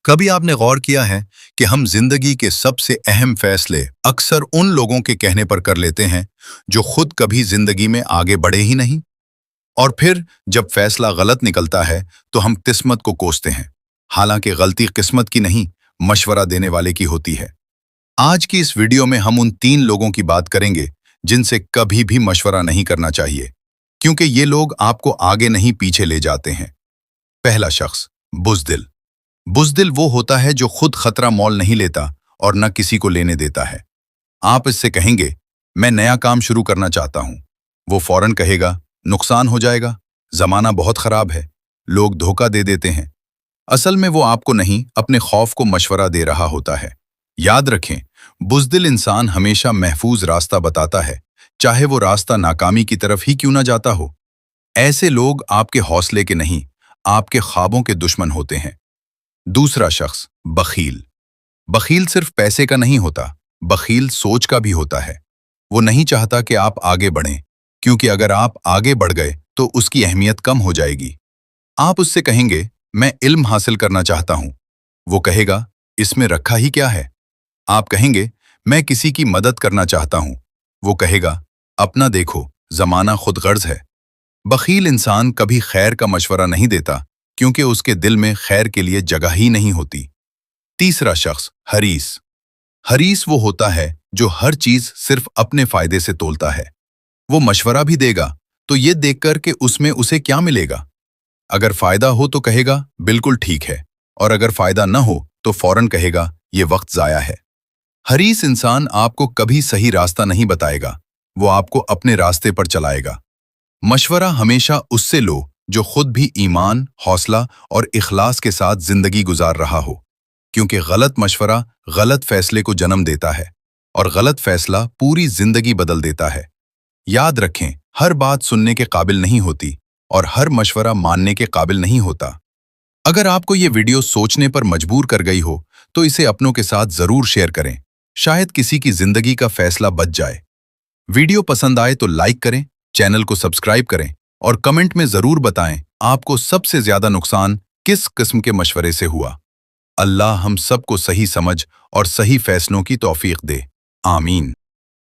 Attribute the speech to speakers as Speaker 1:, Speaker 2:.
Speaker 1: कभी आपने गौर किया है कि हम जिंदगी के सबसे अहम फैसले अक्सर उन लोगों के कहने पर कर लेते हैं जो खुद कभी जिंदगी में आगे बढ़े ही नहीं। और फिर जब फैसला गलत निकलता है तो हम किस्मत को कोसते हैं, हालांकि गलती किस्मत की नहीं, मशवरा देने वाले की होती है। आज की इस वीडियो में हम उन 3 लोगों की बात करेंगे जिनसे कभी भी मशवरा नहीं करना चाहिए, क्योंकि ये लोग आपको आगे नहीं पीछे ले जाते हैं। पहला शख्स, बुज़दिल। बुज़दिल वो होता है जो खुद खतरा मोल नहीं लेता और न किसी को लेने देता है। आप इससे कहेंगे, मैं नया काम शुरू करना चाहता हूं। वो फौरन कहेगा, नुकसान हो जाएगा, जमाना बहुत खराब है, लोग धोखा दे देते हैं। असल में वो आपको नहीं, अपने खौफ को मशवरा दे रहा होता है। याद रखें, बुज़दिल इंसान हमेशा महफूज रास्ता बताता है, चाहे वो रास्ता नाकामी की तरफ ही क्यों ना जाता हो। ऐसे लोग आपके हौसले के नहीं, आपके ख्वाबों के दुश्मन होते हैं। दूसरा शख्स, बखील। बखील सिर्फ पैसे का नहीं होता, बखील सोच का भी होता है। वो नहीं चाहता कि आप आगे बढ़ें, क्योंकि अगर आप आगे बढ़ गए तो उसकी अहमियत कम हो जाएगी। आप उससे कहेंगे, मैं इल्म हासिल करना चाहता हूं। वो कहेगा, इसमें रखा ही क्या है। आप कहेंगे, मैं किसी की मदद करना चाहता हूं। वो कहेगा, अपना देखो, जमाना खुद गर्ज है। बखील इंसान कभी खैर का मशवरा नहीं देता, क्योंकि उसके दिल में खैर के लिए जगह ही नहीं होती। तीसरा शख्स, हरीस। हरीस वो होता है जो हर चीज सिर्फ अपने फायदे से तोलता है। वो मशवरा भी देगा तो ये देखकर कि उसमें उसे क्या मिलेगा। अगर फायदा हो तो कहेगा, बिल्कुल ठीक है, और अगर फायदा न हो तो फौरन कहेगा, ये वक्त जाया है। हरीस इंसान आपको कभी सही रास्ता नहीं बताएगा, वो आपको अपने रास्ते पर चलाएगा। मशवरा हमेशा उससे लो जो खुद भी ईमान, हौसला और इखलास के साथ जिंदगी गुजार रहा हो, क्योंकि गलत मशवरा गलत फैसले को जन्म देता है और गलत फैसला पूरी जिंदगी बदल देता है। याद रखें, हर बात सुनने के काबिल नहीं होती और हर मशवरा मानने के काबिल नहीं होता। अगर आपको ये वीडियो सोचने पर मजबूर कर गई हो तो इसे अपनों के साथ जरूर शेयर करें, शायद किसी की जिंदगी का फैसला बच जाए। वीडियो पसंद आए तो लाइक करें, चैनल को सब्सक्राइब करें और कमेंट में जरूर बताएं आपको सबसे ज्यादा नुकसान किस किस्म के मशवरे से हुआ। अल्लाह हम सबको सही समझ और सही फैसलों की तौफीक दे। आमीन।